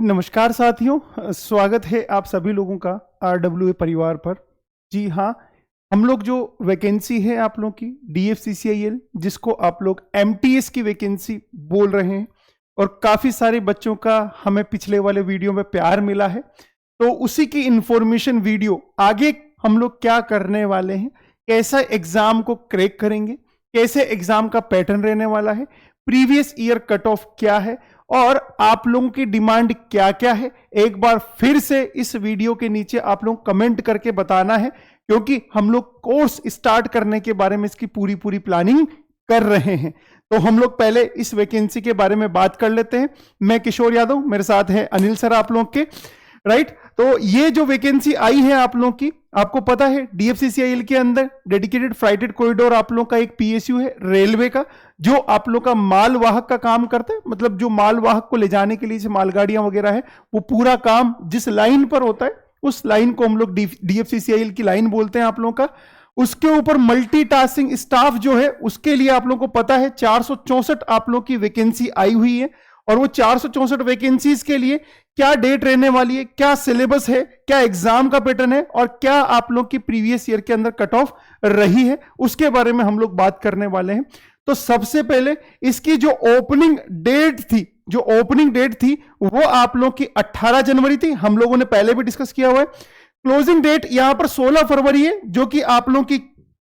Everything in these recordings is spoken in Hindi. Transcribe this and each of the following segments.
नमस्कार साथियों, स्वागत है आप सभी लोगों का RWA परिवार पर। जी हाँ, हम लोग जो वैकेंसी है आप लोगों की DFCCIL, जिसको आप लोग MTS की वैकेंसी बोल रहे हैं, और काफ़ी सारे बच्चों का हमें पिछले वाले वीडियो में प्यार मिला है, तो उसी की इंफॉर्मेशन वीडियो आगे हम लोग क्या करने वाले हैं, कैसा एग्ज़ाम को क्रैक करेंगे, कैसे एग्ज़ाम का पैटर्न रहने वाला है, प्रीवियस ईयर कट ऑफ क्या है और आप लोगों की डिमांड क्या क्या है, एक बार फिर से इस वीडियो के नीचे आप लोग कमेंट करके बताना है, क्योंकि हम लोग कोर्स स्टार्ट करने के बारे में इसकी पूरी प्लानिंग कर रहे हैं। तो हम लोग पहले इस वैकेंसी के बारे में बात कर लेते हैं। मैं किशोर यादव, मेरे साथ है अनिल सर आप लोग के, राइट। तो ये जो वैकेंसी आई है आप लोगों की, आपको पता है DFCCIL के अंदर डेडिकेटेड फ्राइटेड कॉरिडोर आप लोग का एक PSU है रेलवे का, जो आप लोग का मालवाहक का काम करता है। मतलब जो मालवाहक को ले जाने के लिए जो मालगाड़ियां वगैरह है, वो पूरा काम जिस लाइन पर होता है उस लाइन को हम लोग DFCCIL की लाइन बोलते हैं आप लोगों का। उसके ऊपर मल्टीटास्किंग स्टाफ जो है, उसके लिए आप लोगों को पता है 464 आप लोग की वैकेंसी आई हुई है। और वो 464 वैकेंसीज के लिए क्या डेट रहने वाली है, क्या सिलेबस है, क्या एग्जाम का पैटर्न है और क्या आप लोग की प्रीवियस ईयर के अंदर कट ऑफ रही है, उसके बारे में हम लोग बात करने वाले हैं। तो सबसे पहले इसकी जो ओपनिंग डेट थी वो आप लोग की 18 जनवरी थी, हम लोगों ने पहले भी डिस्कस किया हुआ है। क्लोजिंग डेट यहां पर 16 फरवरी है, जो कि आप लोग की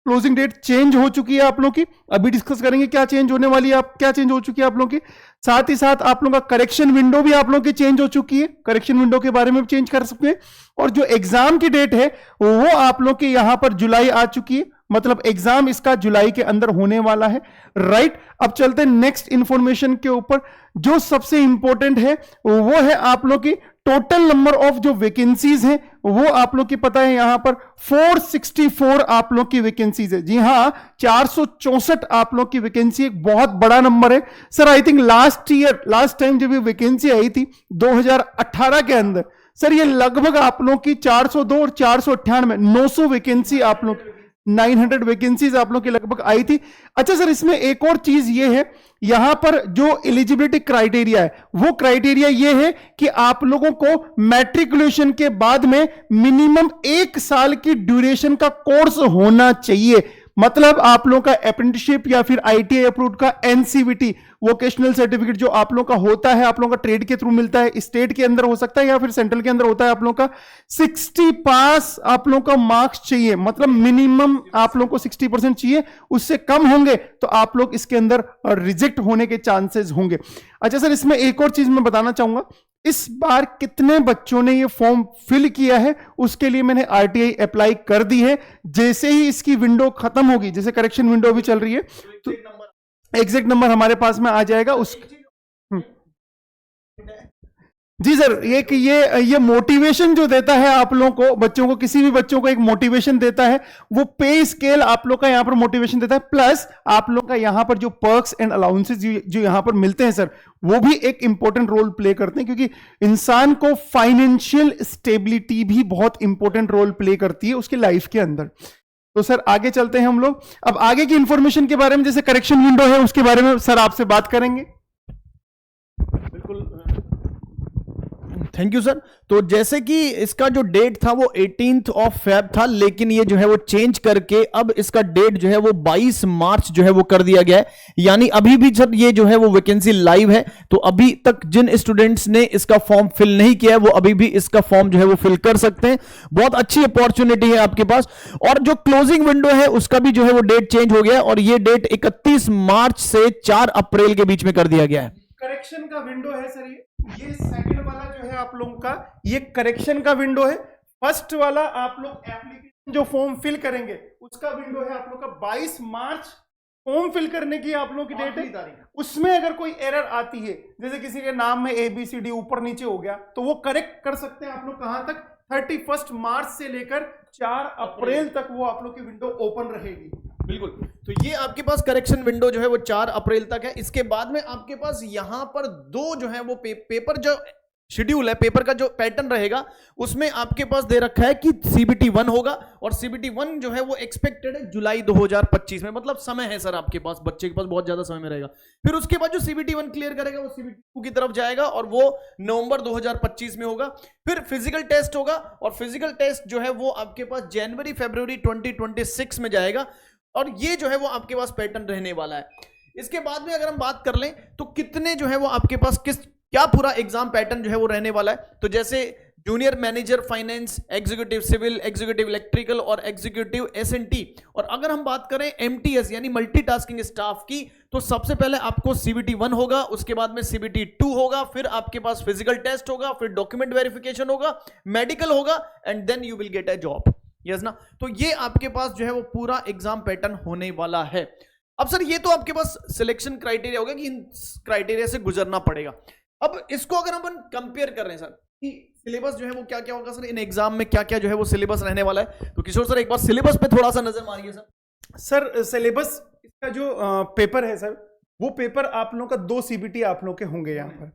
क्लोजिंग डेट चेंज हो चुकी है आप लोग की। अभी डिस्कस करेंगे क्या चेंज होने वाली है, क्या चेंज हो चुकी है आप लोग की। साथ ही साथ आप लोगों का करेक्शन विंडो भी आप लोग की चेंज हो चुकी है, करेक्शन विंडो के बारे में भी चेंज कर सकते हैं। और जो एग्जाम की डेट है वो आप लोग की यहां पर जुलाई आ चुकी है, मतलब एग्जाम इसका जुलाई के अंदर होने वाला है, राइट। अब चलते हैं नेक्स्ट इंफॉर्मेशन के ऊपर। जो सबसे इंपॉर्टेंट है वो है आप लोग की टोटल नंबर ऑफ जो वैकेंसीज हैं, वो आप लोग की पता है यहां पर 464 आप लोग की वैकेंसीज है। जी हां, 464 आप लोग की वैकेंसी एक बहुत बड़ा नंबर है sir. I think last time जब ये वैकेंसी आई थी 2018 के अंदर, सर ये लगभग आप लोग की 402 और 498 900 वैकेंसी आप लोग 900 वैकेंसीज आप लोग की लगभग आई थी। अच्छा सर, इसमें एक और चीज ये है, यहां पर जो एलिजिबिलिटी क्राइटेरिया है वो क्राइटेरिया ये है कि आप लोगों को मैट्रिकुलेशन के बाद में मिनिमम 1 साल की ड्यूरेशन का कोर्स होना चाहिए। मतलब आप लोगों का अप्रेंटिसशिप या फिर ITI अप्रूव्ड का NCVT वोकेशनल सर्टिफिकेट जो आप लोगों का होता है, आप लोगों का ट्रेड के थ्रू मिलता है, स्टेट के अंदर हो सकता है या फिर सेंट्रल के अंदर होता है, आप लोगों का 60 पास आप लोगों का मार्क्स चाहिए। मतलब मिनिमम आप लोगों को 60% चाहिए, उससे कम होंगे तो आप लोग इसके अंदर रिजेक्ट होने के चांसेस होंगे। अच्छा सर, इसमें एक और चीज मैं बताना चाहूंगा, इस बार कितने बच्चों ने ये फॉर्म फिल किया है उसके लिए मैंने RTI अप्लाई कर दी है। जैसे ही इसकी विंडो खत्म होगी, जैसे करेक्शन विंडो भी चल रही है, तो एग्जैक्ट नंबर हमारे पास में आ जाएगा उस। जी सर, ये मोटिवेशन जो देता है आप लोगों को, बच्चों को, किसी भी बच्चों को एक मोटिवेशन देता है, वो पे स्केल आप लोग का यहां पर मोटिवेशन देता है। प्लस आप लोग का यहां पर जो पर्क्स एंड अलाउंसेस जो यहां पर मिलते हैं सर, वो भी एक इंपॉर्टेंट रोल प्ले करते हैं, क्योंकि इंसान को फाइनेंशियल स्टेबिलिटी भी बहुत इंपॉर्टेंट रोल प्ले करती है उसकी लाइफ के अंदर। तो सर आगे चलते हैं हम लोग। अब आगे की इंफॉर्मेशन के बारे में, जैसे करेक्शन विंडो है उसके बारे में सर आपसे बात करेंगे। बिल्कुल, थैंक यू सर। तो जैसे कि इसका जो डेट था वो 18th ऑफ फेब था, लेकिन ये जो है वो चेंज करके अब इसका डेट जो है वो 22 मार्च जो है वो कर दिया गया है। यानी अभी भी सर ये जो है वो वैकेंसी लाइव है, तो अभी तक जिन स्टूडेंट्स ने इसका फॉर्म फिल नहीं किया है वो अभी भी इसका फॉर्म जो है वो फिल कर सकते हैं। बहुत अच्छी अपॉर्चुनिटी है आपके पास। और जो क्लोजिंग विंडो है उसका भी जो है वो डेट चेंज हो गया, और ये डेट 31 मार्च से 4 अप्रैल के बीच में कर दिया गया है। करेक्शन का विंडो है सर, ये सेकंड वाला जो है आप लोगों का, ये करेक्शन का विंडो है। फर्स्ट वाला आप लोग एप्लीकेशन जो फॉर्म फिल करेंगे उसका विंडो है आप लोग का 22 मार्च फॉर्म फिल करने की आप लोग की डेट है। उसमें अगर कोई एरर आती है, जैसे किसी के नाम में ABCD ऊपर नीचे हो गया, तो वो करेक्ट कर सकते हैं आप लोग कहां तक, 31 मार्च से लेकर 4 अप्रैल तक वो आप लोग की विंडो ओपन रहेगी। बिल्कुल, तो ये आपके पास करेक्शन विंडो जो है वो 4 अप्रैल तक है। इसके बाद में आपके पास यहां पर 2 जो है वो पेपर जो शेड्यूल है, पेपर का जो पैटर्न रहेगा उसमें आपके पास दे रखा है कि सीबीटी 1 होगा और सीबीटी 1 जो है वो एक्सपेक्टेड है जुलाई 2025 में, मतलब समय है सर आपके पास, बच्चे के पास बहुत ज्यादा समय में रहेगा। फिर उसके बाद जो सीबीटी 1 क्लियर करेगा वो सीबीटी 2 की तरफ जाएगा और वो नवंबर 2025 में होगा। फिर फिजिकल टेस्ट होगा और फिजिकल टेस्ट जो है वो आपके पास जनवरी फरवरी 2026 में जाएगा और ये जो है वो आपके पास पैटर्न रहने वाला है। इसके बाद में अगर हम बात कर लें तो कितने जो है वो आपके पास क्या पूरा एग्जाम पैटर्न जो है वो रहने वाला है, तो जैसे junior manager finance, executive civil, executive electrical और एग्जीक्यूटिव एसएनटी। और अगर हम बात करें एमटीएस यानी मल्टीटास्किंग स्टाफ की, तो सबसे पहले आपको सीबीटी 1 होगा, उसके बाद में सीबीटी 2 होगा, फिर आपके पास फिजिकल टेस्ट होगा, फिर डॉक्यूमेंट वेरिफिकेशन होगा, मेडिकल होगा and then you will get a job. Yes ना, तो ये आपके पास जो है वो पूरा एग्जाम पैटर्न होने वाला है। अब सर ये तो आपके पास सिलेक्शन क्राइटेरिया होगा कि इन क्राइटेरिया से गुजरना पड़ेगा। अब इसको अगर हम कंपेयर कर रहे हैं सर कि सिलेबस जो है वो क्या क्या होगा सर, इन एग्जाम में क्या क्या जो है वो सिलेबस रहने वाला है, तो किशोर सर एक बार सिलेबस पे थोड़ा सा नजर मारिए सर। सर सिलेबस इसका जो पेपर है सर, वो पेपर आप लोगों का 2 सीबीटी आप लोगों के होंगे यहाँ पर।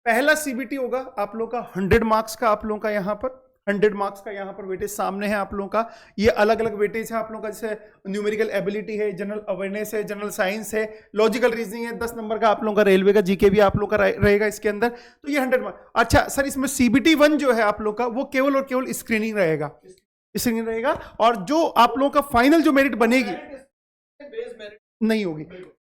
पहला सीबीटी होगा आप लोगों का 100 मार्क्स का, आप लोगों का यहाँ पर 100 मार्क्स का यहाँ पर वेटेज सामने है आप लोगों का। ये अलग अलग वेटेज है आप लोगों का, जैसे न्यूमेरिकल एबिलिटी है, जनरल अवेयरनेस है, जनरल साइंस है, लॉजिकल रीजनिंग है, 10 नंबर का आप लोगों का रेलवे का जीके भी आप लोगों का रहेगा इसके अंदर। तो ये 100 मार्क्स। अच्छा सर, इसमें सीबीटी 1 जो है आप लोग का वो केवल और केवल स्क्रीनिंग रहेगा, स्क्रीनिंग रहेगा, और जो आप लोगों का फाइनल जो मेरिट बनेगी नहीं होगी।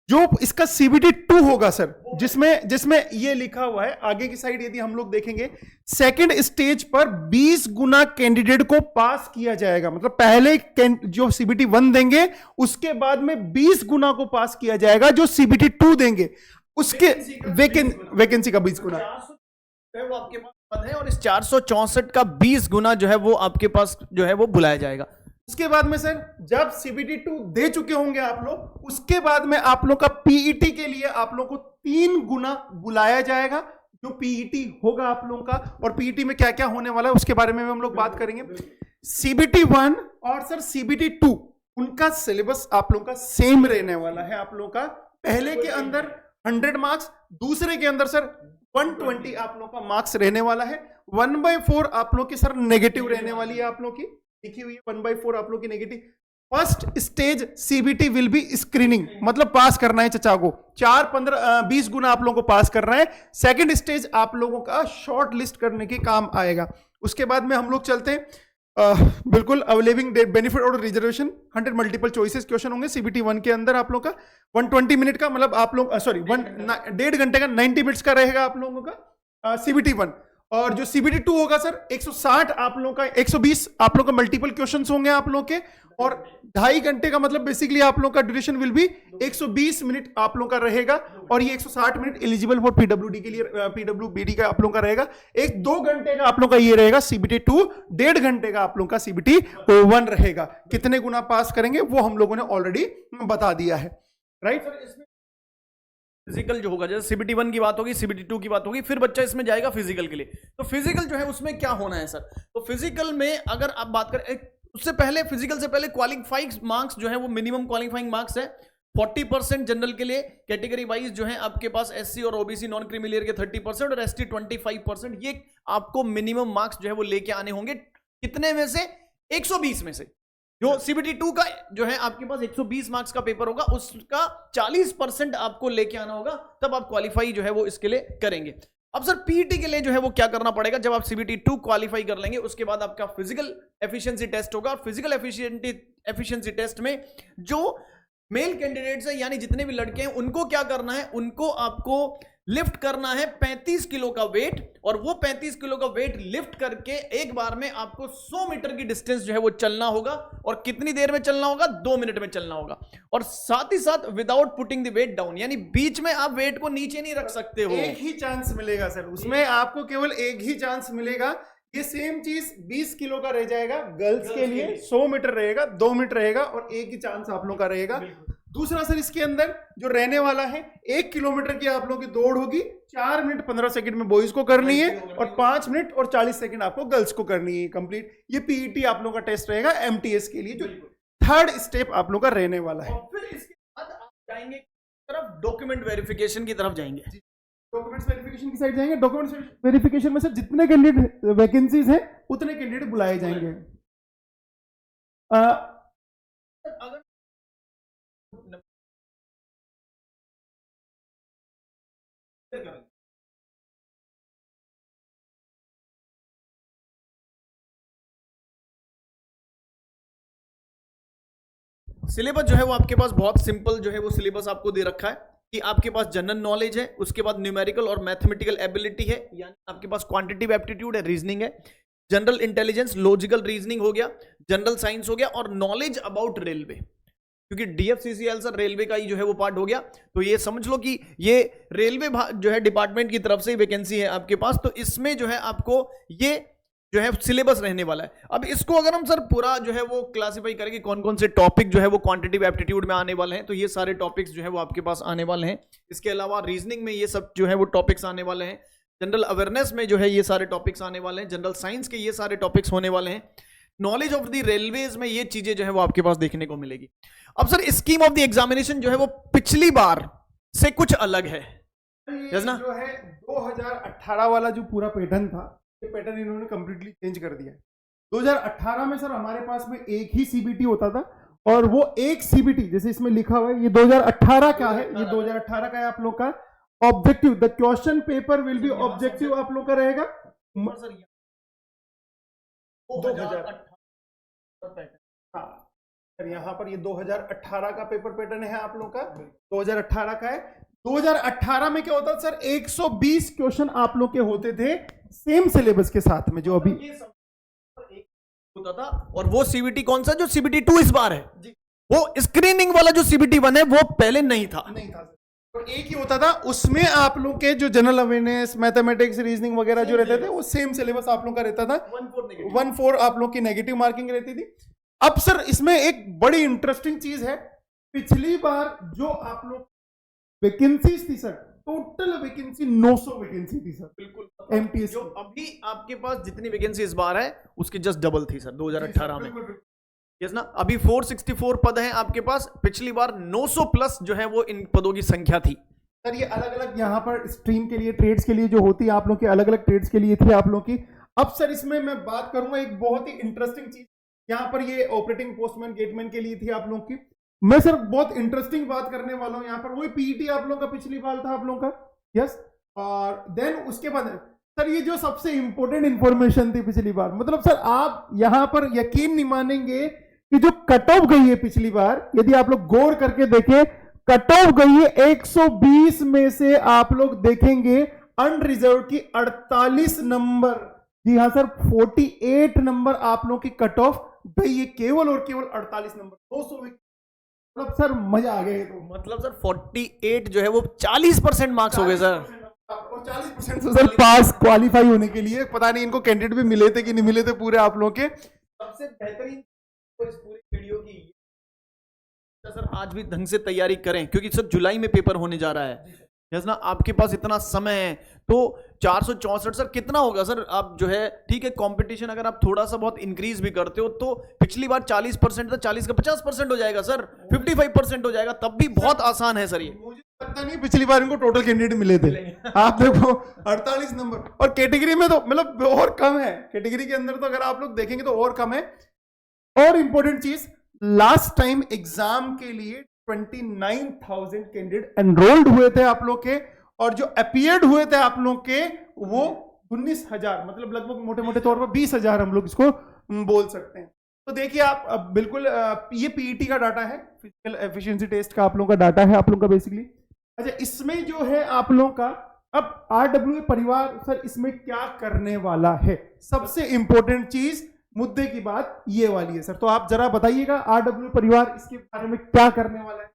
जो इसका सीबीटी 2 होगा सर, जिसमें ये लिखा हुआ है आगे की साइड, यदि हम लोग देखेंगे सेकंड स्टेज पर 20 गुना कैंडिडेट को पास किया जाएगा। मतलब पहले जो सीबीटी 1 देंगे उसके बाद में 20 गुना को पास किया जाएगा, जो सीबीटी 2 देंगे उसके वैकेंसी का 20 गुना वो आपके पास पद है और इस 464 का 20 गुना जो है वो आपके पास जो है वो बुलाया जाएगा। उसके बाद में सर जब सीबीटी 2 दे चुके होंगे आप लोग, उसके बाद में आप लोग का पीईटी के लिए आप लोग को 3 गुना बुलाया जाएगा, जो पीईटी होगा आप लोगों का। और पीईटी में क्या क्या होने वाला है उसके बारे में हम लोग बात करेंगे। सीबीटी 1 और सर सीबीटी 2 उनका सिलेबस आप लोगों का सेम रहने वाला है। आप लोगों का पहले के अंदर 100 मार्क्स, दूसरे के अंदर सर 120 आप लोगों का मार्क्स रहने वाला है। 1/4 आप लोग की सर नेगेटिव रहने वाली है, आप लोग की लिखी हुई है 1/4 आप लोग की negative. First stage CBT will be screening, मतलब पास करना है चचा को, 20 गुना आप लोगों को पास करना है। सेकंड स्टेज आप लोगों का शॉर्ट लिस्ट करने के काम आएगा। उसके बाद में हम लोग चलते हैं बिल्कुल अवेलेबिंग बेनिफिट और रिजर्वेशन। 100 मल्टीपल चॉइसेस क्वेश्चन होंगे सीबीटी 1 के अंदर आप लोग का। 120 मिनट का, मतलब आप लोग सॉरी 1.5 घंटे का 90 मिनट्स का रहेगा आप लोगों का सीबीटी 1। और जो सीबीटी 2 होगा सर 160 आप लोगों का, 120 आप लोगों का मल्टीपल क्वेश्चंस होंगे आप लोगों के, और 2.5 घंटे का, मतलब बेसिकली आप लोगों का ड्यूरेशन विल बी 120 मिनट आप लोगों का रहेगा। और ये 160 मिनट एलिजिबल फॉर पीडब्ल्यूडी के लिए, पीडब्ल्यूबीडी का आप लोगों का रहेगा। 2 घंटे का आप लोगों का ये रहेगा सीबीटी 2, 1.5 घंटे का आप लोगों का सीबीटी 1 रहेगा। कितने गुना पास करेंगे वो हम लोगों ने ऑलरेडी बता दिया है, राइट। फिजिकल जो होगा, जैसे सीबीटी 1 की बात होगी, सीबीटी 2 की बात होगी, फिर बच्चा इसमें जाएगा फिजिकल के लिए। तो फिजिकल जो है उसमें क्या होना है सर, तो फिजिकल में अगर आप बात करें, उससे पहले फिजिकल से पहले क्वालिफाइंग मार्क्स जो है वो मिनिमम क्वालिफाइंग मार्क्स है 40% जनरल के लिए, कैटेगरी वाइज जो है आपके पास एससी और ओबीसी नॉन क्रीमी लेयर के 30% और एसटी 25%। ये आपको मिनिमम मार्क्स जो है वो लेके आने होंगे, कितने में से, 120 में से। जो सीबीटी 2 का जो है आपके पास 120 मार्क्स का पेपर होगा, उसका 40% आपको लेके आना होगा, तब आप क्वालिफाई जो है वो इसके लिए करेंगे। अब सर पीईटी के लिए जो है वो क्या करना पड़ेगा, जब आप सीबीटी 2 क्वालिफाई कर लेंगे उसके बाद आपका फिजिकल एफिशिएंसी टेस्ट होगा। और फिजिकल एफिशिएंसी टेस्ट में जो मेल कैंडिडेट्स है, यानी जितने भी लड़के हैं, उनको क्या करना है, उनको आपको लिफ्ट करना है 35 किलो का वेट, और वो 35 किलो का वेट लिफ्ट करके एक बार में आपको 100 मीटर की डिस्टेंस जो है वो चलना होगा। और कितनी देर में चलना होगा, 2 मिनट में चलना होगा। और साथ ही साथ without putting the weight down, यानी बीच में आप वेट को नीचे नहीं रख सकते हो। एक ही चांस मिलेगा सर उसमें, आपको केवल एक ही चांस मिलेगा। ये सेम चीज 20 किलो का रह जाएगा गर्ल्स के लिए, 100 मीटर रहेगा, 2 मिनट रहेगा, और एक ही चांस आप लोग का रहेगा। दूसरा सर इसके अंदर जो रहने वाला है, 1 किलोमीटर की आप लोगों की दौड़ होगी, 4 मिनट 15 सेकंड में बॉयज को करनी है, और 5 मिनट और 40 सेकंड आपको गर्ल्स को करनी है कंप्लीट। ये पीईटी आप लोगों का टेस्ट रहेगा एमटीएस के लिए, जो 3rd स्टेप आप लोगों का रहने वाला है। और फिर इसके बाद आप जाएंगे तरफ डॉक्यूमेंट वेरिफिकेशन की तरफ जाएंगे। डॉक्यूमेंट्स वेरिफिकेशन की साइड जाएंगे, डॉक्यूमेंट्स वेरिफिकेशन में सर जितने कैंडिडेट वैकेंसीज हैं उतने कैंडिडेट बुलाए जाएंगे। अगर सिलेबस जो है वो आपके पास बहुत सिंपल जो है वो सिलेबस आपको दे रखा है कि आपके पास जनरल नॉलेज है, उसके बाद न्यूमेरिकल और मैथमेटिकल एबिलिटी है, यानी आपके पास क्वांटिटेटिव एप्टीट्यूड है, रीजनिंग है, जनरल इंटेलिजेंस, लॉजिकल रीजनिंग हो गया, जनरल साइंस हो गया और नॉलेज अबाउट रेलवे, क्योंकि डीएफसीसीएल सर रेलवे का ही जो है वो पार्ट हो गया। तो ये समझ लो कि ये रेलवे जो है डिपार्टमेंट की तरफ से वैकेंसी है आपके पास, तो इसमें जो है आपको ये जो है सिलेबस रहने वाला है। अब इसको अगर हम सर पूरा जो है वो क्लासिफाई करेंगे कौन कौन से टॉपिक जो है वो क्वांटिटेटिव एप्टीट्यूड में आने वाले हैं, तो ये सारे टॉपिक्स जो है वो आपके पास आने वाले हैं। इसके अलावा रीजनिंग में ये सब जो है वो टॉपिक्स आने वाले हैं, जनरल अवेयरनेस में जो है ये सारे टॉपिक्स आने वाले हैं, जनरल साइंस के ये सारे टॉपिक्स होने वाले हैं, नॉलेज ऑफ द रेलवेज में ये चीजें जो है वो आपके पास देखने को मिलेगी। अब sir scheme of the examination जो है वो पिछली बार से कुछ अलग है, ना? जो है 2018 वाला जो पूरा पैटर्न था, ये पैटर्न इन्होंने कंप्लीटली चेंज कर दिया है। 2018 में सर हमारे पास में एक ही सीबीटी होता था और वो एक सीबीटी जैसे इसमें लिखा हुआ है, ये 2018 का है, ये 2018 का है आप लोग का। Objective, the question paper will be objective आप लोग का रहेगा। सर यहाँ पर ये 2018 का पेपर पैटर्न है आप लोग का, 2018 का है। 2018 में क्या होता था सर, 120 क्वेश्चन आप लोग के होते थे सेम सिलेबस के साथ में जो अभी होता था। और वो सीबीटी कौन सा, जो सीबीटी 2 इस बार है, वो स्क्रीनिंग वाला जो सीबीटी 1 है वो पहले नहीं था। और एक ही होता था, उसमें आप लोग के जो जनरल अवेयरनेस, मैथमेटिक्स, रीजनिंग वगैरह जो रहते थे वो सेम सिलेबस आप लोग का रहता था। 1/4 आप लोग की नेगेटिव मार्किंग रहती थी। अब सर इसमें एक बड़ी इंटरेस्टिंग चीज है, पिछली बार जो आप लोग वैकेंसीज थी सर, टोटल वैकेंसी 900 वैकेंसी थी सर, बिल्कुल एमटीएस जो अभी आपके पास जितनी वैकेंसी इस बार है उसकी जस्ट डबल थी सर 2018 में। यस ना, अभी 464 पद हैं आपके पास, पिछली बार 900 प्लस जो है वो इन पदों की संख्या थी। सर ये अलग अलग यहाँ पर स्ट्रीम के लिए, ट्रेड्स के लिए जो होती है आप लोग के, अलग अलग ट्रेड्स के लिए थी आप लोग की। अब सर इसमें मैं बात करूंगा एक बहुत ही इंटरेस्टिंग चीज, यहाँ पर ये ऑपरेटिंग पोस्टमैन गेटमैन के लिए थी आप लोग की। मैं सर बहुत इंटरेस्टिंग बात करने वाला हूँ यहाँ पर, वही पीईटी आप लोग का पिछली बार था आप लोग का। यस, और देन उसके बाद सर ये जो सबसे इंपॉर्टेंट इंफॉर्मेशन थी पिछली बार, मतलब सर आप यहाँ पर यकीन नहीं मानेंगे कि जो कट ऑफ गई है पिछली बार, यदि आप लोग गौर करके देखें, कट ऑफ गई है 120 में से आप लोग देखेंगे अनरिजर्व की 48 नंबर। जी हाँ सर, 48 नंबर आप लोग की कट ऑफ गई है, केवल और केवल 48 नंबर, 200। मतलब सर मजा आ गया। तो मतलब सर 48 जो है वो 40% मार्क्स हो गए सर, और 40% सर पास क्वालिफाई होने के लिए पता नहीं इनको कैंडिडेट भी मिले थे कि नहीं मिले थे पूरे आप लोग के। सबसे बेहतरीन इस पूरी वीडियो की सर आज भी ढंग से तैयारी करें, क्योंकि सर जुलाई में पेपर होने जा रहा है। यस ना, आपके पास इतना समय है, तो 464 सर कितना होगा सर, आप जो है ठीक है कंपटीशन अगर आप थोड़ा सा बहुत इंक्रीज भी करते हो तो पिछली बार 40% था, 40 का 50% हो जाएगा सर, 55% हो जाएगा, तब भी बहुत आसान है सर। ये मुझे लगता नहीं पिछली बार इनको टोटल कैंडिडेट मिले थे। आप देखो 48 नंबर, और कैटेगरी में तो मतलब और कम है, कैटेगरी के अंदर तो अगर आप लोग देखेंगे तो और कम है। और इंपॉर्टेंट चीज, लास्ट टाइम एग्जाम के लिए 29,000 कैंडिडेट एनरोल्ड हुए थे आप लोग के, और जो अपीयर्ड हुए थे आप लोग के वो 19,000, मतलब लगभग मोटे मोटे तौर पर 20,000 हम लोग इसको बोल सकते हैं। तो देखिए आप बिल्कुल ये पीईटी का डाटा है, फिजिकल एफिशिएंसी टेस्ट का आप लोग का डाटा है आप लोग का बेसिकली। अच्छा, इसमें जो है आप लोग का अब आरडब्ल्यूए परिवार सर इसमें क्या करने वाला है, सबसे इंपॉर्टेंट चीज, मुद्दे की बात ये वाली है सर। तो आप जरा बताइएगा आरडब्ल्यू परिवार इसके बारे में क्या करने वाला है।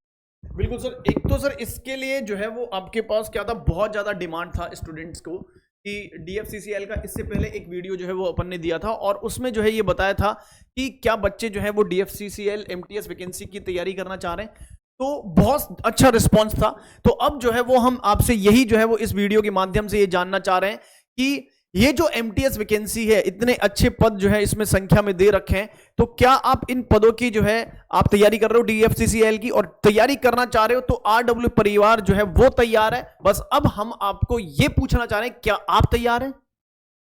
बिल्कुल सर, एक तो सर इसके लिए जो है वो आपके पास क्या था, बहुत ज्यादा डिमांड था स्टूडेंट्स को कि डीएफसीसीएल का, इससे पहले एक वीडियो जो है वो अपन ने दिया था और उसमें जो है ये बताया था कि क्या बच्चे जो है वो डीएफसीसीएल एमटीएस वैकेंसी की तैयारी करना चाह रहे हैं, तो बहुत अच्छा रिस्पॉन्स था। तो अब जो है वो हम आपसे यही जो है वो इस वीडियो के माध्यम से ये जानना चाह रहे हैं कि ये जो एमटीएस वैकेंसी है, इतने अच्छे पद जो है इसमें संख्या में दे रखे हैं, तो क्या आप इन पदों की जो है आप तैयारी कर रहे हो डीएफसीसीएल की, और तैयारी करना चाह रहे हो तो आरडब्ल्यू परिवार जो है वो तैयार है। बस अब हम आपको ये पूछना चाह रहे हैं, क्या आप तैयार हैं?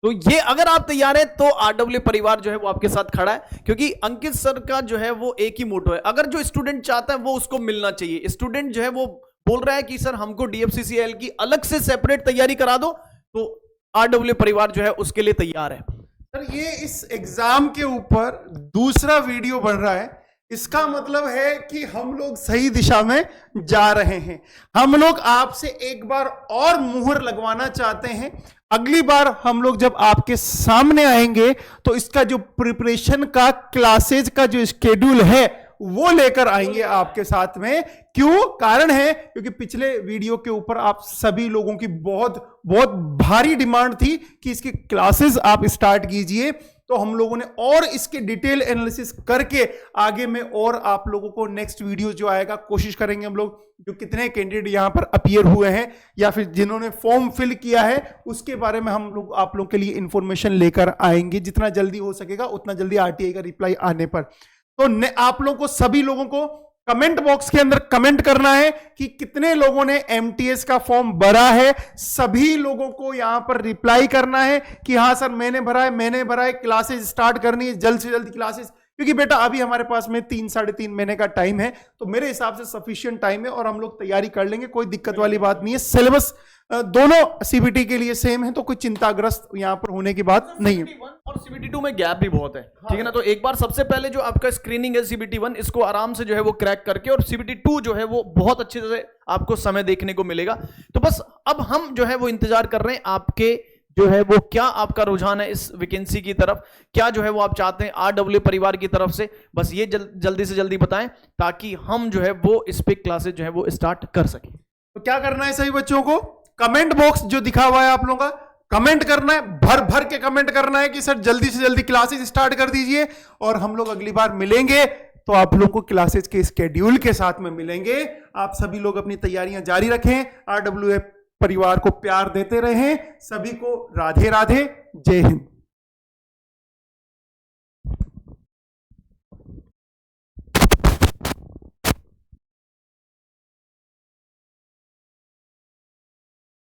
तो ये अगर आप तैयार हैं तो आरडब्ल्यू परिवार जो है वो आपके साथ खड़ा है, क्योंकि अंकित सर का जो है वो एक ही मोटो है, अगर जो स्टूडेंट चाहता है वो उसको मिलना चाहिए। स्टूडेंट जो है वो बोल रहा है कि सर हमको डीएफसीसीएल की अलग से सेपरेट तैयारी करा दो, तो आरडब्ल्यू परिवार जो है उसके लिए तैयार है। सर ये इस एग्जाम के ऊपर दूसरा वीडियो बन रहा है, इसका मतलब है कि हम लोग सही दिशा में जा रहे हैं। हम लोग आपसे एक बार और मुहर लगवाना चाहते हैं। अगली बार हम लोग जब आपके सामने आएंगे तो इसका जो प्रिपरेशन का क्लासेज का जो शेड्यूल है वो लेकर आएंगे आपके साथ में। क्यों? कारण है क्योंकि पिछले वीडियो के ऊपर आप सभी लोगों की बहुत बहुत भारी डिमांड थी कि इसके क्लासेस आप स्टार्ट कीजिए, तो हम लोगों ने और इसके डिटेल एनालिसिस करके आगे में और आप लोगों को नेक्स्ट वीडियो जो आएगा कोशिश करेंगे हम लोग, जो कितने कैंडिडेट यहां पर अपीयर हुए हैं या फिर जिन्होंने फॉर्म फिल किया है उसके बारे में हम लोग आप लोग के लिए इंफॉर्मेशन लेकर आएंगे जितना जल्दी हो सकेगा, उतना जल्दी आरटीआई का रिप्लाई आने पर। तो आप लोगों को सभी लोगों को कमेंट बॉक्स के अंदर कमेंट करना है कि कितने लोगों ने एमटीएस का फॉर्म भरा है। सभी लोगों को यहां पर रिप्लाई करना है कि हाँ सर मैंने भरा है, क्लासेस स्टार्ट करनी है जल्द से जल्द क्लासेस, क्योंकि बेटा अभी हमारे पास में 3-3.5 महीने का टाइम है, तो मेरे हिसाब से सफिशिएंट टाइम है और हम लोग तैयारी कर लेंगे, कोई दिक्कत वाली बात नहीं है। सिलेबस दोनों सीबीटी के लिए सेम है, तो कोई चिंताग्रस्त यहां पर होने की बात नहीं है। और सीबीटी 2 में गैप भी बहुत है, ठीक है ना। तो एक बार सबसे पहले जो आपका स्क्रीनिंग है सीबीटी 1, इसको आराम से जो है वो क्रैक करके, और सीबीटी 2 जो है वो बहुत अच्छे से आपको समय देखने को मिलेगा। तो बस अब हम जो है वो इंतजार कर रहे हैं आपके जो है वो क्या आपका रुझान है इस वैकेंसी की तरफ, क्या जो है वो आप चाहते हैं आरडब्ल्यू परिवार की तरफ से, बस ये जल्दी से जल्दी बताएं ताकि हम जो है वो इस पे क्लासेस जो है वो स्टार्ट कर सकें। तो क्या करना है सभी बच्चों को? कमेंट बॉक्स जो दिखा हुआ है आप लोगों का, कमेंट करना है, भर भर के कमेंट करना है कि सर जल्दी से जल्दी क्लासेस स्टार्ट कर दीजिए, और हम लोग अगली बार मिलेंगे तो आप लोगों को क्लासेस के स्केड्यूल के साथ में मिलेंगे। आप सभी लोग अपनी तैयारियां जारी रखें, आरडब्ल्यू परिवार को प्यार देते रहें। सभी को राधे राधे, जय हिंद।